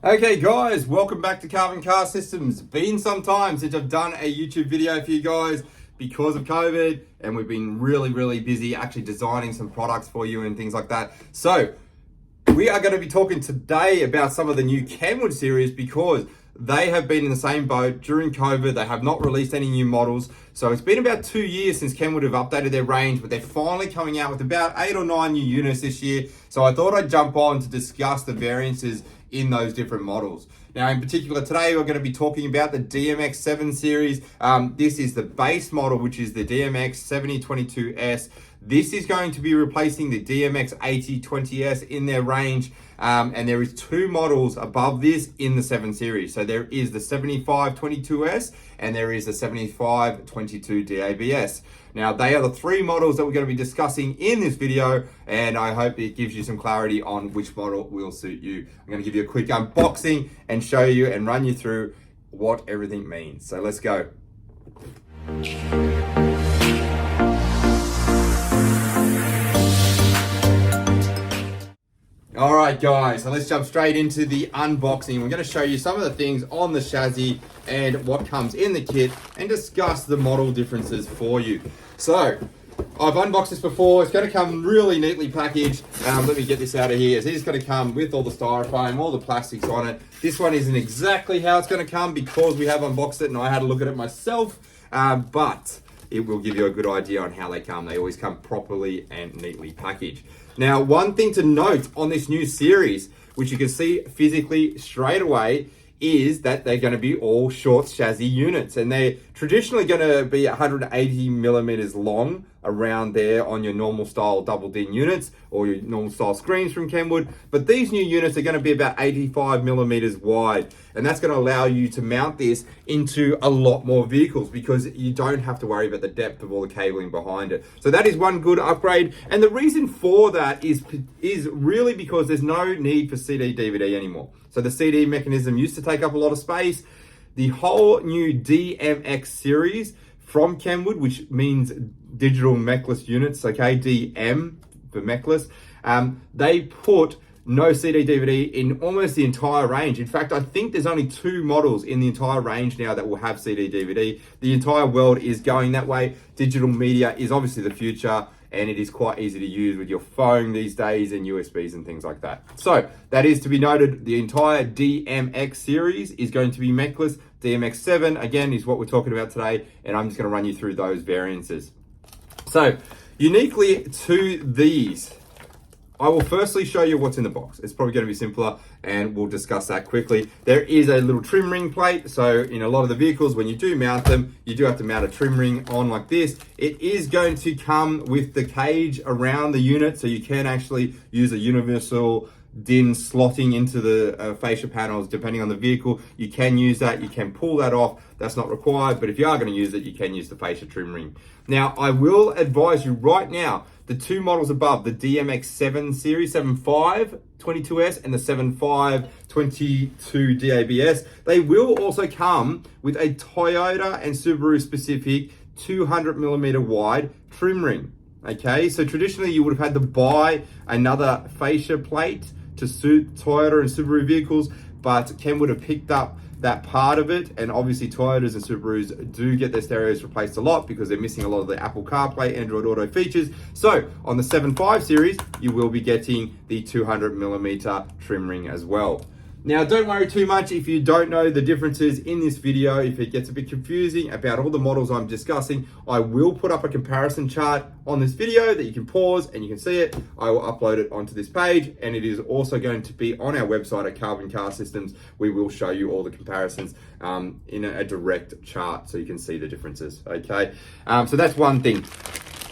Okay guys, welcome back to Carbon Car Systems. Been some time since I've done a YouTube video for you guys because of COVID, and we've been really busy actually designing some products for you and things like that. So we are going to be talking today about some of the new Kenwood series because they have been in the same boat during COVID. They have not released any new models. So it's been about 2 years since Kenwood have updated their range, but they're finally coming out with about 8 or 9 new units this year. So I thought I'd jump on to discuss the variances in those different models. Now, in particular, today we're going to be talking about the DMX7 series. This is the base model, which is the DMX7022S. This is going to be replacing the DMX8022S in their range. And there is 2 models above this in the 7 series. So there is the 7522S and there is the 7522DABS. Now, they are the 3 models that we're going to be discussing in this video, and I hope it gives you some clarity on which model will suit you. I'm going to give you a quick unboxing and show you and run you through what everything means. So let's go. All right, guys, so let's jump straight into the unboxing. We're going to show you some of the things on the chassis and what comes in the kit and discuss the model differences for you. So I've unboxed this before. It's going to come really neatly packaged. Let me get this out of here. So it's going to come with all the styrofoam, all the plastics on it. This one isn't exactly how it's going to come because we have unboxed it and I had a look at it myself, but it will give you a good idea on how they come. They always come properly and neatly packaged. Now, one thing to note on this new series, which you can see physically straight away, is that they're going to be all short chassis units, and they're traditionally going to be 180 millimeters long around there on your normal style double DIN units or your normal style screens from Kenwood. But these new units are going to be about 85 millimeters wide, and that's going to allow you to mount this into a lot more vehicles because you don't have to worry about the depth of all the cabling behind it. So that is one good upgrade, and the reason for that is really because there's no need for CD DVD anymore. So the CD mechanism used to take up a lot of space. The whole new DMX series from Kenwood, which means digital mechless units, okay, DM for mechless, they put no CD DVD in almost the entire range. In fact, I think there's only 2 models in the entire range now that will have CD DVD. The entire world is going that way. Digital media is obviously the future, and it is quite easy to use with your phone these days and USBs and things like that. So that is to be noted. The entire DMX series is going to be mechless. DMX7, again, is what we're talking about today, and I'm just going to run you through those variances. So uniquely to these, I will firstly show you what's in the box. It's probably going to be simpler, and we'll discuss that quickly. There is a little trim ring plate. So in a lot of the vehicles, when you do mount them, you do have to mount a trim ring on like this. It is going to come with the cage around the unit, so you can actually use a universal DIN slotting into the fascia panels depending on the vehicle. You can use that, you can pull that off. That's not required, but if you are going to use it, you can use the fascia trim ring. Now, I will advise you right now, the 2 models above, the DMX7 series, 7522S and the 7522DABS, they will also come with a Toyota and Subaru specific 200 millimeter wide trim ring. Okay, so traditionally you would have had to buy another fascia plate to suit Toyota and Subaru vehicles, but Kenwood have picked up that part of it, and obviously Toyotas and Subarus do get their stereos replaced a lot because they're missing a lot of the Apple CarPlay, Android Auto features. So on the 7.5 series, you will be getting the 200 millimeter trim ring as well. Now, don't worry too much if you don't know the differences in this video. If it gets a bit confusing about all the models I'm discussing, I will put up a comparison chart on this video that you can pause and you can see it. I will upload it onto this page, and it is also going to be on our website at Carbon Car Systems. We will show you all the comparisons in a direct chart so you can see the differences, okay? So that's one thing.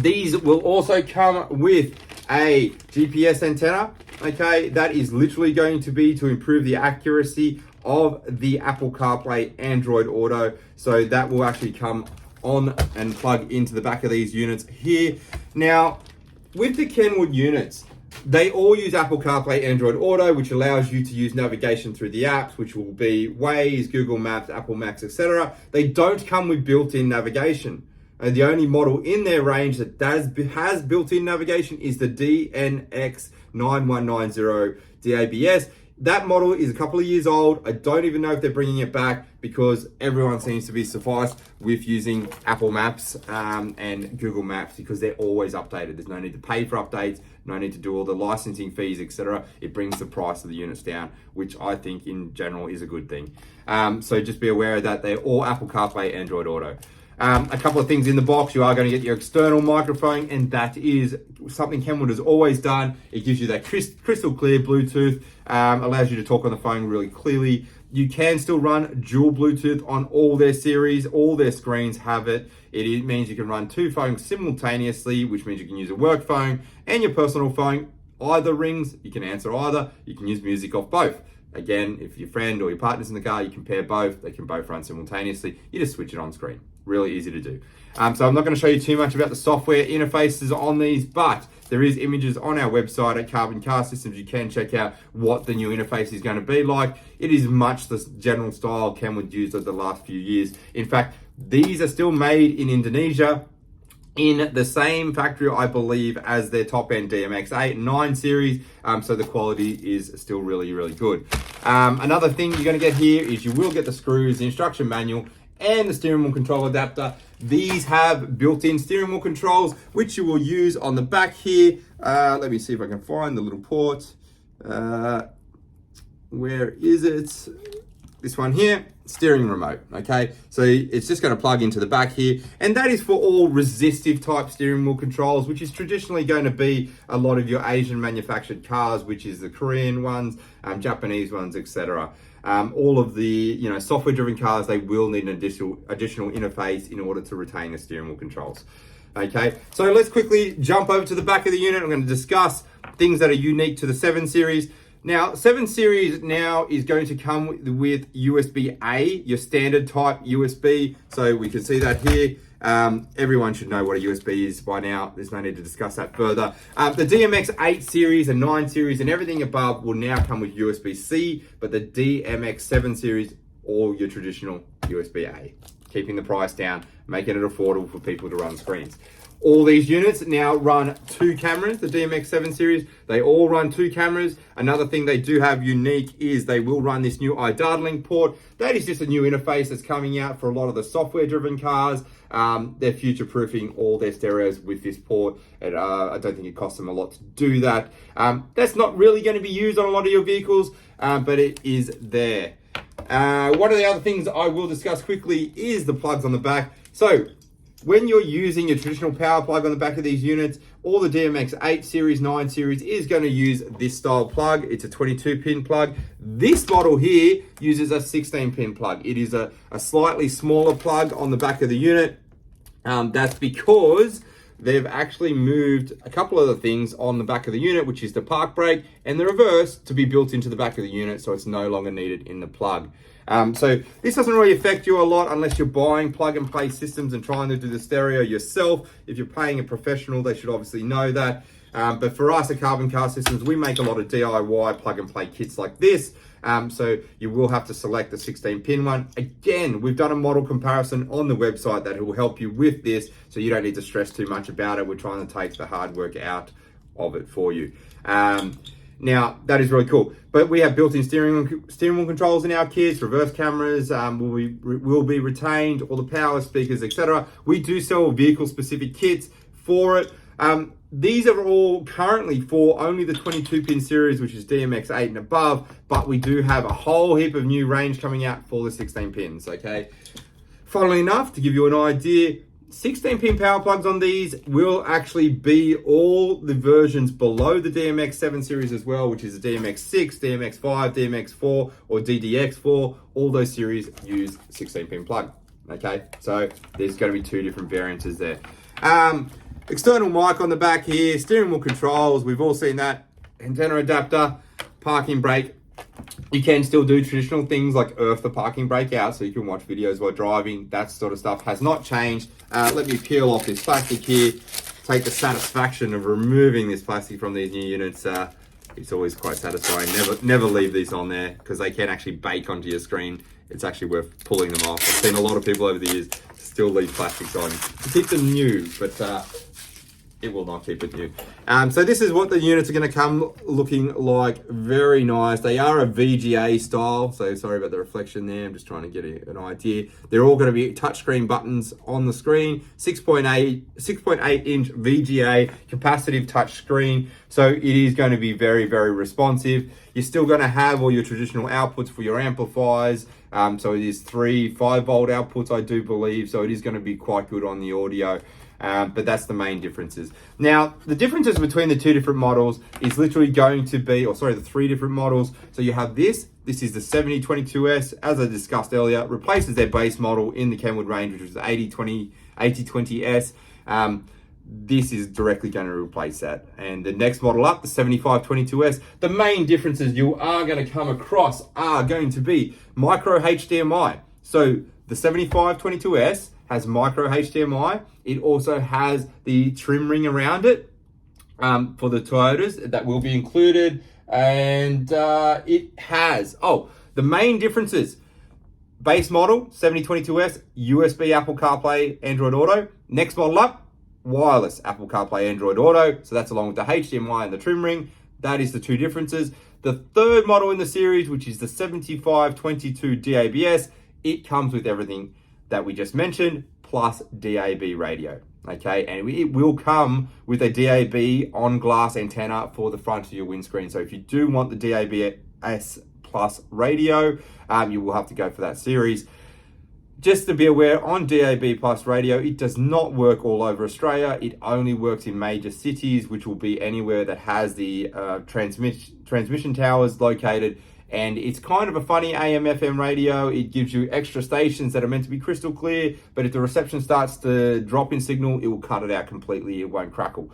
These will also come with a GPS antenna. Okay, that is literally going to be to improve the accuracy of the Apple CarPlay, Android Auto. So that will actually come on and plug into the back of these units here. Now, with the Kenwood units, they all use Apple CarPlay, Android Auto, which allows you to use navigation through the apps, which will be Waze, Google Maps, Apple Maps, etc. They don't come with built-in navigation. The only model in their range that has built-in navigation is the DMX7190 DABS. That model is a couple of years old. I don't even know if they're bringing it back because everyone seems to be sufficed with using Apple Maps and Google Maps because they're always updated. There's no need to pay for updates, no need to do all the licensing fees, etc. It brings the price of the units down, which I think in general is a good thing. So just be aware of that. They're all Apple CarPlay, Android Auto. A couple of things in the box. You are going to get your external microphone, and that is something Kenwood has always done. It gives you that crystal clear Bluetooth, allows you to talk on the phone really clearly. You can still run dual Bluetooth on all their series. All their screens have it. It means you can run 2 phones simultaneously, which means you can use a work phone and your personal phone. Either rings, you can answer either. You can use music off both. Again, if your friend or your partner's in the car, you can pair both. They can both run simultaneously. You just switch it on screen. Really easy to do. So I'm not going to show you too much about the software interfaces on these, but there is images on our website at Carbon Car Systems. You can check out what the new interface is going to be like. It is much the general style Kenwood used over the last few years. In fact, these are still made in Indonesia in the same factory, I believe, as their top-end DMX8 and 9 series, so the quality is still really, really good. Another thing you're going to get here is you will get the screws, the instruction manual, and the steering wheel control adapter. These have built-in steering wheel controls, which you will use on the back here. Let me see if I can find the little port. Where is it? This one here, steering remote, okay? So it's just gonna plug into the back here, and that is for all resistive type steering wheel controls, which is traditionally going to be a lot of your Asian manufactured cars, which is the Korean ones, Japanese ones, etc. All of the software-driven cars, they will need an additional interface in order to retain the steering wheel controls. Okay, so let's quickly jump over to the back of the unit. I'm going to discuss things that are unique to the 7 series. Now, 7 series now is going to come with USB-A, your standard type USB. So we can see that here. Everyone should know what a USB is by now. There's no need to discuss that further. The DMX8 series and 9 series and everything above will now come with USB-C, but the DMX7 series, all your traditional USB-A. Keeping the price down, making it affordable for people to run screens. All these units now run 2 cameras, the DMX7 series. They all run 2 cameras. Another thing they do have unique is they will run this new iData-Link port. That is just a new interface that's coming out for a lot of the software-driven cars. They're future-proofing all their stereos with this port. And, I don't think it costs them a lot to do that. That's not really going to be used on a lot of your vehicles, but it is there. One of the other things I will discuss quickly is the plugs on the back. So, when you're using your traditional power plug on the back of these units, all the DMX8 series, 9 series is going to use this style plug. It's a 22-pin plug. This model here uses a 16-pin plug. It is a slightly smaller plug on the back of the unit. That's because they've actually moved a couple of the things on the back of the unit, which is the park brake and the reverse, to be built into the back of the unit, so it's no longer needed in the plug. So this doesn't really affect you a lot unless you're buying plug and play systems and trying to do the stereo yourself. If you're paying a professional, they should obviously know that. But for us at Carbon Car Systems, we make a lot of DIY plug and play kits like this. So you will have to select the 16-pin one. Again, we've done a model comparison on the website that will help you with this, so you don't need to stress too much about it. We're trying to take the hard work out of it for you. Now, that is really cool. But we have built-in steering wheel controls in our kits, reverse cameras will be retained, all the power speakers, etc. We do sell vehicle-specific kits for it. These are all currently for only the 22-pin series, which is DMX8 and above, but we do have a whole heap of new range coming out for the 16 pins, okay? Funnily enough, to give you an idea, 16-pin power plugs on these will actually be all the versions below the DMX7 series as well, which is the DMX6, DMX5, DMX4, or DDX4. All those series use 16-pin plug, okay? So there's going to be 2 different variances there. External mic on the back here, steering wheel controls, we've all seen that, antenna adapter, parking brake. You can still do traditional things like earth the parking brake out so you can watch videos while driving. That sort of stuff has not changed. Let me peel off this plastic here, take the satisfaction of removing this plastic from these new units. It's always quite satisfying. Never leave these on there because they can actually bake onto your screen. It's actually worth pulling them off. I've seen a lot of people over the years still leave plastics on to keep them new, but it will not keep it new. So this is what the units are going to come looking like. Very nice. They are a VGA style, so sorry about the reflection there. I'm just trying to get an idea. They're all going to be touchscreen buttons on the screen. 6.8 inch VGA capacitive touch screen. So it is going to be very, very responsive. You're still going to have all your traditional outputs for your amplifiers. So it is 3 5-volt outputs, I do believe. So it is going to be quite good on the audio. But that's the main differences. Now, the differences between the two different models is literally going to be, the 3 different models. So you have this is the 7022S, as I discussed earlier, replaces their base model in the Kenwood range, which was the 8020S. This is directly going to replace that. And the next model up, the 7522S, the main differences you are going to come across are going to be micro HDMI. So the 7522S has micro HDMI. It also has the trim ring around it for the Toyotas that will be included. And it has, the main differences. Base model, 7022S, USB Apple CarPlay, Android Auto. Next model up, wireless Apple CarPlay, Android Auto. So that's along with the HDMI and the trim ring. That is the 2 differences. The third model in the series, which is the 7522DABS, it comes with everything that we just mentioned, plus DAB radio. Okay, and it will come with a DAB on glass antenna for the front of your windscreen. So if you do want the DABS plus radio, you will have to go for that series. Just to be aware, on DAB plus radio, it does not work all over Australia. It only works in major cities, which will be anywhere that has the transmission towers located. And it's kind of a funny AM/FM radio. It gives you extra stations that are meant to be crystal clear, but if the reception starts to drop in signal, it will cut it out completely. It won't crackle.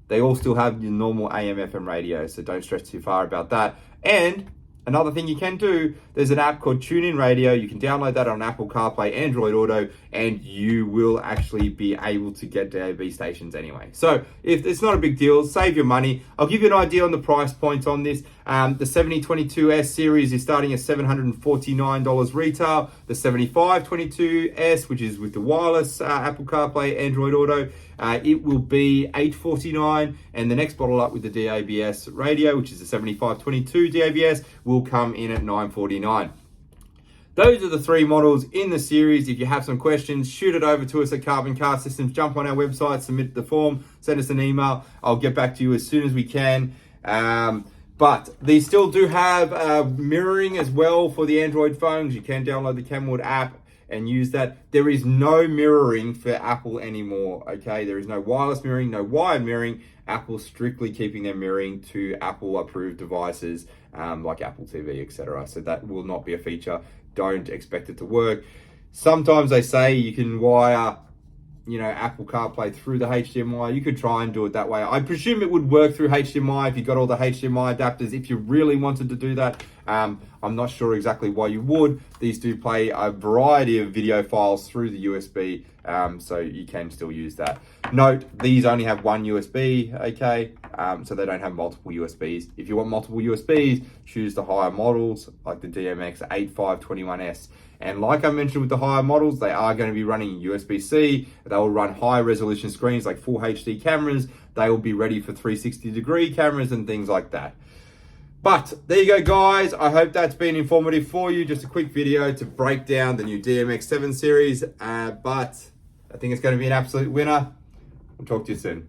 They all still have your normal AM/FM radio, so don't stress too far about that. And another thing you can do, there's an app called TuneIn Radio. You can download that on Apple CarPlay, Android Auto, and you will actually be able to get DAB stations anyway. So if it's not a big deal, save your money. I'll give you an idea on the price points on this. The 7022S series is starting at $749 retail. The 7522S, which is with the wireless Apple CarPlay, Android Auto, it will be $849, and the next model up with the DABS radio, which is the 7522 DABS, will come in at $949. Those are the 3 models in the series. If you have some questions, shoot it over to us at Carbon Car Systems. Jump on our website, submit the form, send us an email. I'll get back to you as soon as we can. But these still do have mirroring as well for the Android phones. You can download the Kenwood app and use that. There is no mirroring for Apple anymore, okay? There is no wireless mirroring, no wired mirroring. Apple's strictly keeping their mirroring to Apple-approved devices like Apple TV, etc. So that will not be a feature. Don't expect it to work. Sometimes they say you can wire, Apple CarPlay through the HDMI. You could try and do it that way. I presume it would work through HDMI if you got all the HDMI adapters, if you really wanted to do that. I'm not sure exactly why you would. These do play a variety of video files through the USB, so you can still use that. Note, these only have one USB, okay? So they don't have multiple USBs. If you want multiple USBs, choose the higher models like the DMX7522S. And like I mentioned with the higher models, they are going to be running USB-C. They will run high resolution screens like full HD cameras. They will be ready for 360-degree cameras and things like that. But there you go, guys. I hope that's been informative for you. Just a quick video to break down the new DMX7 series. But I think it's going to be an absolute winner. We'll talk to you soon.